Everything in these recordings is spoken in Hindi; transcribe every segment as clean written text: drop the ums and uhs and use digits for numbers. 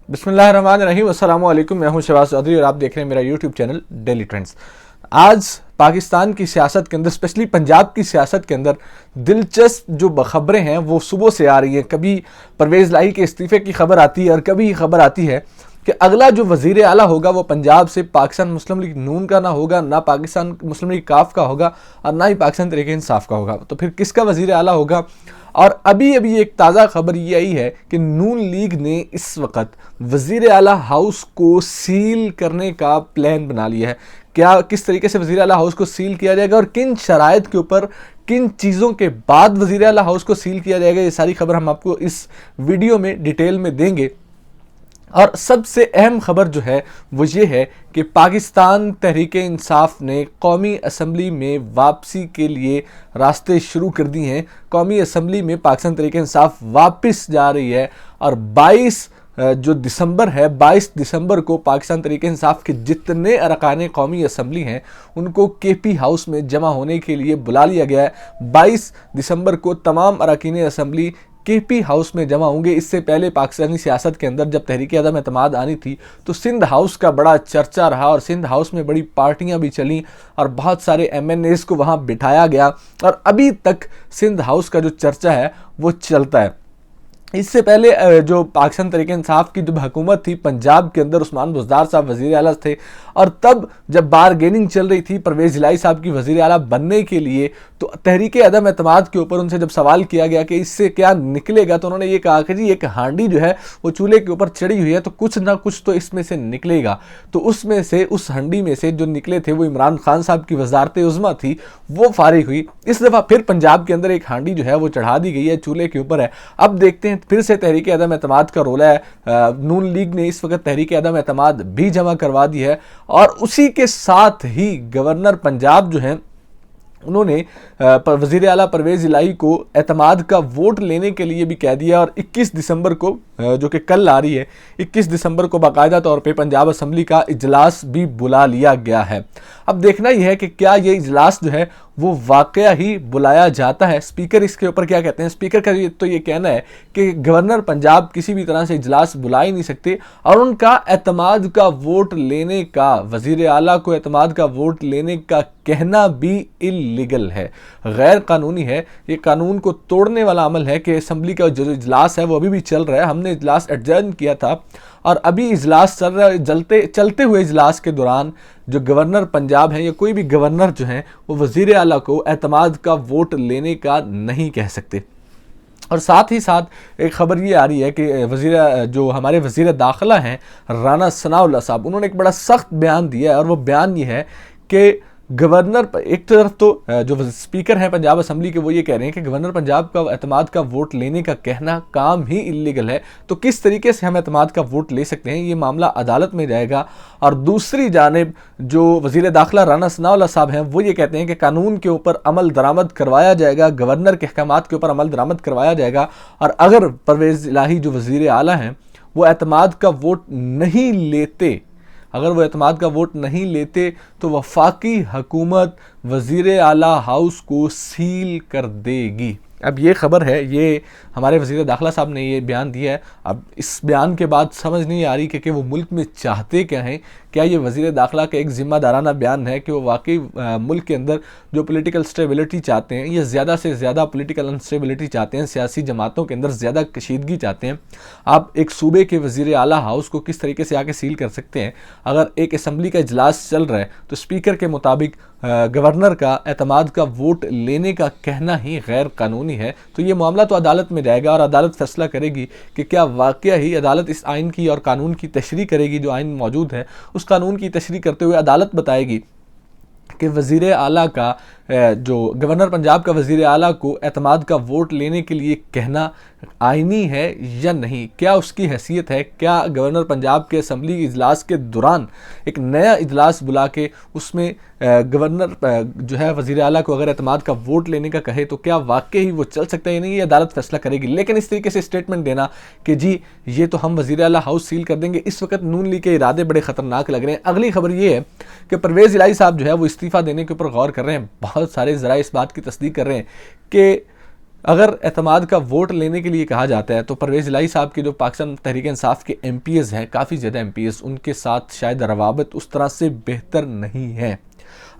बिस्मिल्लाहिर्रहमानिर्रहीम, अस्सलामु अलैकुम। मैं हूं शहबाज चौधरी और आप देख रहे हैं मेरा यूट्यूब चैनल डेली ट्रेंड्स। आज पाकिस्तान की सियासत के अंदर, स्पेशली पंजाब की सियासत के अंदर दिलचस्प जो खबरें हैं वो सुबह से आ रही हैं। कभी परवेज़ इलाही के इस्तीफे की खबर आती है और कभी खबर आती है कि अगला जो वज़ीर आला होगा वो पंजाब से पाकिस्तान मुस्लिम लीग नून का ना होगा, ना पाकिस्तान मुस्लिम लीग काफ का होगा और ना ही पाकिस्तान तहरीक इंसाफ का होगा। तो फिर किसका वज़ीर आला होगा? और अभी अभी एक ताज़ा खबर ये आई है कि नून लीग ने इस वक्त वज़ीर आला हाउस को सील करने का प्लान बना लिया है। क्या किस तरीके से वज़ीर आला हाउस को सील किया जाएगा और किन शराइत के ऊपर, किन चीज़ों के बाद वज़ीर आला हाउस को सील किया जाएगा, ये सारी खबर हम आपको इस वीडियो में डिटेल में देंगे। और सबसे अहम खबर जो है वो ये है कि पाकिस्तान तहरीक इंसाफ ने कौमी असम्बली में वापसी के लिए रास्ते शुरू कर दिए हैं। कौमी असम्बली में पाकिस्तान तहरीक इंसाफ वापस जा रही है और 22 जो दिसंबर है, 22 दिसंबर को पाकिस्तान तहरीक इंसाफ के जितने अरकान कौमी असम्बली हैं उनको KP हाउस में जमा होने के लिए बुला लिया गया है। 22 दिसंबर को तमाम अरकान असम्बली KP हाउस में जमा होंगे। इससे पहले पाकिस्तानी सियासत के अंदर जब तहरीक अदम एतमाद आनी थी तो सिंध हाउस का बड़ा चर्चा रहा और सिंध हाउस में बड़ी पार्टियां भी चलीं और बहुत सारे MNAs को वहां बिठाया गया और अभी तक सिंध हाउस का जो चर्चा है वो चलता है। इससे पहले जो पाकिस्तान तहरीक इंसाफ की जब हुकूमत थी पंजाब के अंदर, उस्मान बुज़दार साहब वज़ीर आला थे और तब जब बारगेनिंग चल रही थी परवेज़ इलाही साहब की वज़ीर आला बनने के लिए, तो तहरीक अदम एतमाद के ऊपर उनसे जब सवाल किया गया कि इससे क्या निकलेगा तो उन्होंने ये कहा कि जी एक हांडी जो है वो चूल्हे के ऊपर चढ़ी हुई है तो कुछ ना कुछ तो इसमें से निकलेगा। तो उसमें से, उस हांडी में से जो निकले थे वो इमरान खान साहब की वजारत उज़्मा थी, वो फारिग हुई। इस दफ़ा फिर पंजाब के अंदर एक हांडी जो है वो चढ़ा दी गई है, चूल्हे के ऊपर है। अब देखते हैं फिर से तहरीक अदम एतमाद का रोला है। नून लीग ने इस वक्त तहरीक अदम एतमाद भी जमा करवा दी है और उसी के साथ ही गवर्नर पंजाब जो हैं उन्होंने वज़ीर आला परवेज़ इलाही को एतमाद का वोट लेने के लिए भी कह दिया और 21 दिसंबर को, जो कि कल आ रही है, 21 दिसंबर को बाकायदा तौर पे पंजाब असम्बली का इजलास भी बुला लिया गया है। अब देखना यह है कि क्या ये इजलास जो है वो वाकया ही बुलाया जाता है। स्पीकर इसके ऊपर क्या कहते हैं? स्पीकर का तो ये कहना है कि गवर्नर पंजाब किसी भी तरह से इजलास बुला ही नहीं सकते और उनका एतमाद का वोट लेने का, वज़ीर आला को एतमाद का वोट लेने का कहना भी इल्लीगल है, गैर कानूनी है। ये कानून को तोड़ने वाला अमल है कि असम्बली का जो इजलास है वो अभी भी चल रहा है। हमने इजलास एडजर्न किया था और अभी इजलास चल रहा है। चलते हुए इजलास के दौरान जो गवर्नर पंजाब हैं या कोई भी गवर्नर जो हैं वो वज़ीर आला को एतमाद का वोट लेने का नहीं कह सकते। और साथ ही साथ एक खबर ये आ रही है कि जो हमारे वज़ीर दाखिला हैं राना सनाउल्लाह साहब, उन्होंने एक बड़ा सख्त बयान दिया है और वो बयान ये है कि गवर्नर, एक तरफ तो जो स्पीकर हैं पंजाब असम्बली के वो ये कह रहे हैं कि गवर्नर पंजाब का एतमाद का वोट लेने का कहना काम ही इल्लीगल है, तो किस तरीके से हम एतमाद का वोट ले सकते हैं, ये मामला अदालत में जाएगा। और दूसरी जानिब जो वज़ीर दाखिला राना सनाउल्लाह साहब हैं वो ये कहते हैं कि कानून के ऊपर अमल दरामद करवाया जाएगा, गवर्नर के अहकामात के ऊपर अमल दरामद करवाया जाएगा और अगर परवेज़ इलाही जो वज़ीर आला हैं वो एतमाद का वोट नहीं लेते, अगर वो एतमाद का वोट नहीं लेते तो वफाकी हुकूमत वज़ीर आला हाउस को सील कर देगी। अब ये खबर है, ये हमारे वज़ीर दाखिला साहब ने ये बयान दिया है। अब इस बयान के बाद समझ नहीं आ रही कि वो मुल्क में चाहते क्या हैं। क्या ये वज़ीर दाखिला का एक ज़िम्मेदाराना बयान है कि वो वाकई मुल्क के अंदर जो पॉलिटिकल स्टेबिलिटी चाहते हैं या ज़्यादा से ज़्यादा पॉलिटिकल अनस्टेबिलिटी चाहते हैं, सियासी जमातों के अंदर ज़्यादा कशीदगी चाहते हैं? आप एक सूबे के वज़ीर आला हाउस को किस तरीके से आके सील कर सकते हैं? अगर एक असम्बली का इजलास चल रहा है तो स्पीकर के मुताबिक गवर्नर का एतमाद का वोट लेने का कहना ही गैर कानूनी है। तो ये मामला तो अदालत में जाएगा और अदालत फैसला करेगी कि क्या वाकया ही अदालत इस आइन की और कानून की तशरीह करेगी। जो आइन मौजूद है उस कानून की तशरीह करते हुए अदालत बताएगी कि वज़ीर आला का, जो गवर्नर पंजाब का वज़ीर आला को एतमाद का वोट लेने के लिए कहना आइनी है या नहीं, क्या उसकी हैसियत है। क्या गवर्नर पंजाब के असम्बली इजलास के दौरान एक नया इजलास बुला के उसमें गवर्नर जो है वज़ीर आला को अगर एतमाद का वोट लेने का कहे तो क्या वाकई ही वो चल सकता है या नहीं, ये अदालत फैसला करेगी। लेकिन इस तरीके से स्टेटमेंट देना कि जी ये तो हम वज़ीर आला हाउस सील कर देंगे, इस वक्त नून लीग के इरादे बड़े ख़तरनाक लग रहे हैं। अगली खबर ये है कि परवेज़ इलाही साहब जो है वो इस्तीफ़ा देने के ऊपर गौर कर रहे हैं। बहुत सारे ज़रा इस बात की तस्दीक कर रहे हैं कि अगर एतमाद का वोट लेने के लिए कहा जाता है तो परवेज़ इलाही साहब के जो पाकिस्तान तहरीक इंसाफ के MPs हैं, काफ़ी ज़्यादा MPs, उनके साथ शायद रवाबत उस तरह से बेहतर नहीं है।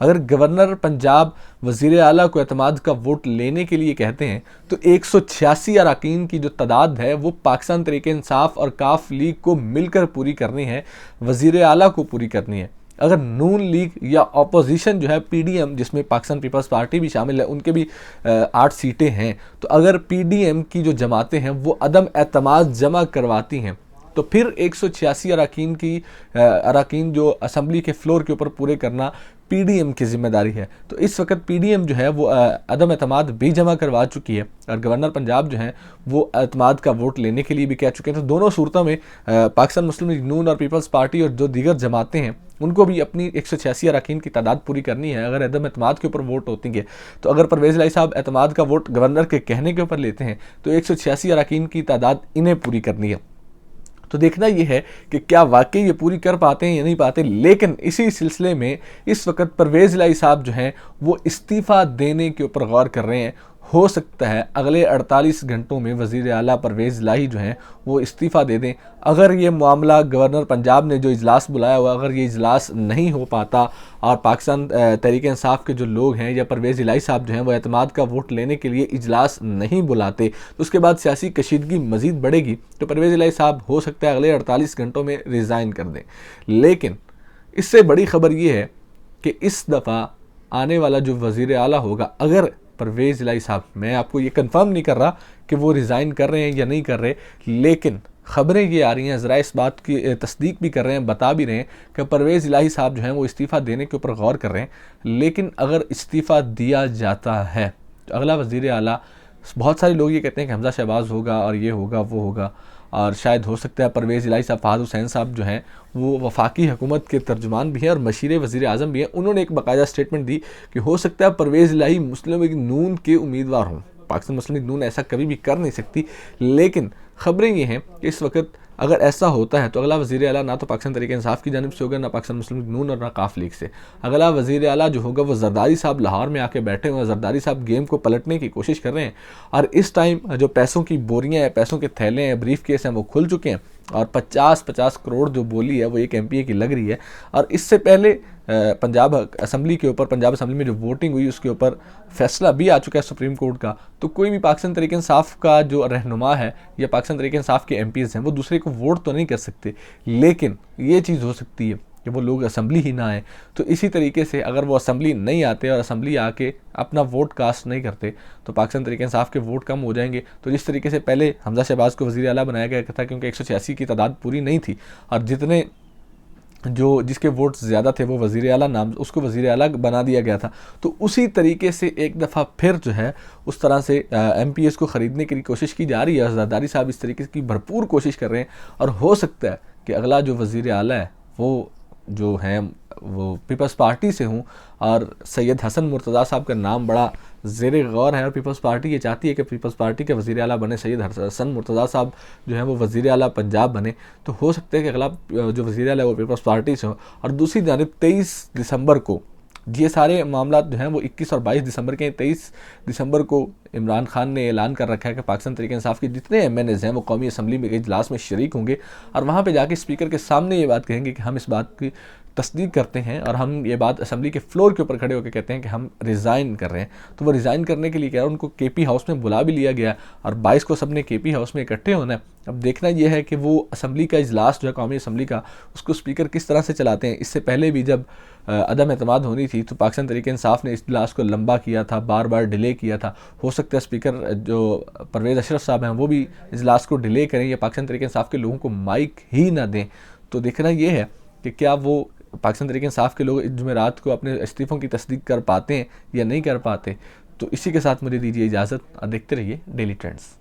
अगर गवर्नर पंजाब वज़ीर आला को एतमाद का वोट लेने के लिए कहते हैं तो 186 अरकान की जो तादाद है वो पाकिस्तान तहरीक इंसाफ और काफ लीग को मिलकर पूरी करनी है, वज़ीर आला को पूरी करनी है। अगर नून लीग या अपोजिशन जो है PDM, जिसमें पाकिस्तान पीपल्स पार्टी भी शामिल है, उनके भी 8 सीटें हैं, तो अगर PDM की जो जमातें हैं वो अदम एतमाद जमा करवाती हैं तो फिर 186 अरकान जो असम्बली के फ्लोर के ऊपर पूरे करना PDM की जिम्मेदारी है। तो इस वक्त PDM जो है वो अदम एतमाद भी जमा करवा चुकी है और गवर्नर पंजाब जो है वो एतमाद का वोट लेने के लिए भी कह चुके हैं। तो दोनों सूरतों में पाकिस्तान मुस्लिम लीग नून और पीपल्स पार्टी और जो दीगर जमातें हैं उनको भी अपनी 186 अरकान की तादाद पूरी करनी है अगर अदम एतमाद के ऊपर वोट होती है। तो अगर परवेज़ इलाही साहब एतमाद का वोट गवर्नर के कहने के ऊपर लेते हैं तो 186 अरकान की तादाद इन्हें पूरी करनी है। तो देखना यह है कि क्या वाकई ये पूरी कर पाते हैं या नहीं पाते। लेकिन इसी सिलसिले में इस वक्त परवेज़ इलाही साहब जो हैं वो इस्तीफ़ा देने के ऊपर गौर कर रहे हैं। हो सकता है अगले 48 घंटों में वज़ीर आला परवेज़ इलाही जो हैं वो इस्तीफ़ा दे दें। अगर ये मामला गवर्नर पंजाब ने जो इजलास बुलाया हुआ, अगर ये इजलास नहीं हो पाता और पाकिस्तान तहरीक इंसाफ के जो लोग हैं या परवेज़ इलाही साहब जो हैं वो एतमाद का वोट लेने के लिए इजलास नहीं बुलाते तो उसके बाद सियासी कशीदगी मज़ीद बढ़ेगी। तो परवेज़ इलाही साहब हो सकता है अगले 48 घंटों में रिज़ाइन कर दें। लेकिन इससे बड़ी खबर ये है कि इस दफ़ा आने वाला जो वज़ीर आला होगा, अगर परवेज़ इलाही साहब, मैं आपको ये कंफर्म नहीं कर रहा कि वो रिज़ाइन कर रहे हैं या नहीं कर रहे, लेकिन ख़बरें ये आ रही हैं, ज़रा इस बात की तस्दीक भी कर रहे हैं, बता भी रहे हैं कि परवेज़ इलाही साहब जो हैं वो इस्तीफ़ा देने के ऊपर गौर कर रहे हैं। लेकिन अगर इस्तीफ़ा दिया जाता है तो अगला वज़ीर आला, बहुत सारे लोग ये कहते हैं कि हमज़ा शहबाज होगा और ये होगा वो होगा, और शायद हो सकता है परवेज़ इलाही साहब, फ़हाद हुसैन साहब जो हैं वो वफाकी हुकूमत के तर्जुमान भी हैं और मशीर वज़ीर आज़म भी हैं। उन्होंने एक बाकायदा स्टेटमेंट दी कि हो सकता है परवेज़ इलाही मुस्लिम लीग नून के उम्मीदवार हों। पाकिस्तान मुस्लिम लीग नून ऐसा कभी भी कर नहीं सकती, लेकिन ख़बरें ये हैं कि इस वक्त अगर ऐसा होता है तो अगला वज़ीर आला ना तो पाकिस्तान तहरीक इंसाफ की जानिब से होगा, ना पाकिस्तान मुस्लिम लीग नून और ना काफ लीग से। अगला वज़ीर आला जो होगा वो जरदारी साहब लाहौर में आके बैठे हुए हैं। जरदारी साहब गेम को पलटने की कोशिश कर रहे हैं और इस टाइम जो पैसों की बोरियां हैं, पैसों के थैले हैं, ब्रीफ केस हैं, वो खुल चुके हैं और 50-50 करोड़ जो बोली है वो एक MPA की लग रही है। और इससे पहले पंजाब असम्बली के ऊपर, पंजाब असम्बली में जो वोटिंग हुई उसके ऊपर फैसला भी आ चुका है सुप्रीम कोर्ट का। तो कोई भी पाकिस्तान तहरीक इंसाफ का जो रहनुमा है या पाकिस्तान तहरीक इंसाफ के MPs हैं वो दूसरे को वोट तो नहीं कर सकते, लेकिन ये चीज़ हो सकती है कि वो लोग असम्बली ही ना आए। तो इसी तरीके से अगर वो असम्बली नहीं आते और असम्बली आके अपना वोट कास्ट नहीं करते तो पाकिस्तान तहरीक इंसाफ के वोट कम हो जाएंगे। तो जिस तरीके से पहले हमज़ा शहबाज को वज़ीर आला बनाया गया था क्योंकि 186 की तादाद पूरी नहीं थी और जिसके वोट ज़्यादा थे वो वज़ीर आला नाम, उसको वज़ीर आला बना दिया गया था। तो उसी तरीके से एक दफ़ा फिर जो है उस तरह से MPs को ख़रीदने की कोशिश की जा रही है। जरदारी साहब इस तरीके की भरपूर कोशिश कर रहे हैं और हो सकता है कि अगला जो वज़ीर आला है वो जो हैं वो पीपल्स पार्टी से हूँ और सैयद हसन मुर्तज़ा साहब का नाम बड़ा ज़ेरे गौर है और पीपल्स पार्टी ये चाहती है कि पीपल्स पार्टी के वज़ीर आला बने सैयद हसन मुर्तज़ा साहब जो है वो वज़ीर आला पंजाब बने। तो हो सकता है कि अगला जो वज़ीर आला है वो पीपल्स पार्टी से हो। और दूसरी जानिब 23 दिसंबर को ये सारे मामला जो हैं वो 21 और 22 दिसंबर के, 23 दिसंबर को इमरान खान ने ऐलान कर रखा है कि पाकिस्तान तहरीक इंसाफ के जितने MNAs हैं वो कौमी असम्बली में इजलास में शरीक होंगे और वहाँ पे जाके स्पीकर के सामने ये बात कहेंगे कि हम इस बात की तस्दीक करते हैं और हम ये बात असम्बली के फ्लोर के ऊपर खड़े होकर कहते हैं कि हम रिज़ाइन कर रहे हैं। तो वो रिज़ाइन करने के लिए क्या है, उनको KP हाउस में बुला भी लिया गया और 22 को सबने KP हाउस में इकट्ठे होना है। अब देखना यह है कि वो असम्बली का इजलास जो है कौमी असम्बली का, उसको स्पीकर किस तरह से चलाते हैं। इससे पहले भी जब अदम एतमाद होनी थी तो पाकिस्तान तहरीक इंसाफ ने इस इजलास को लंबा किया था, बार बार डिले किया था। हो सकता है स्पीकर जो परवेज़ अशरफ साहब हैं वो भी इजलास को डिले करें या पाकिस्तान तहरीक इंसाफ के लोगों को माइक ही ना दें। तो देखना यह है कि क्या वो पाकिस्तान तहरीक इंसाफ के लोग जुमेरात को अपने इस्तीफ़ों की तस्दीक कर पाते हैं या नहीं कर पाते। तो इसी के साथ मुझे दीजिए इजाज़त और देखते रहिए डेली ट्रेंड्स।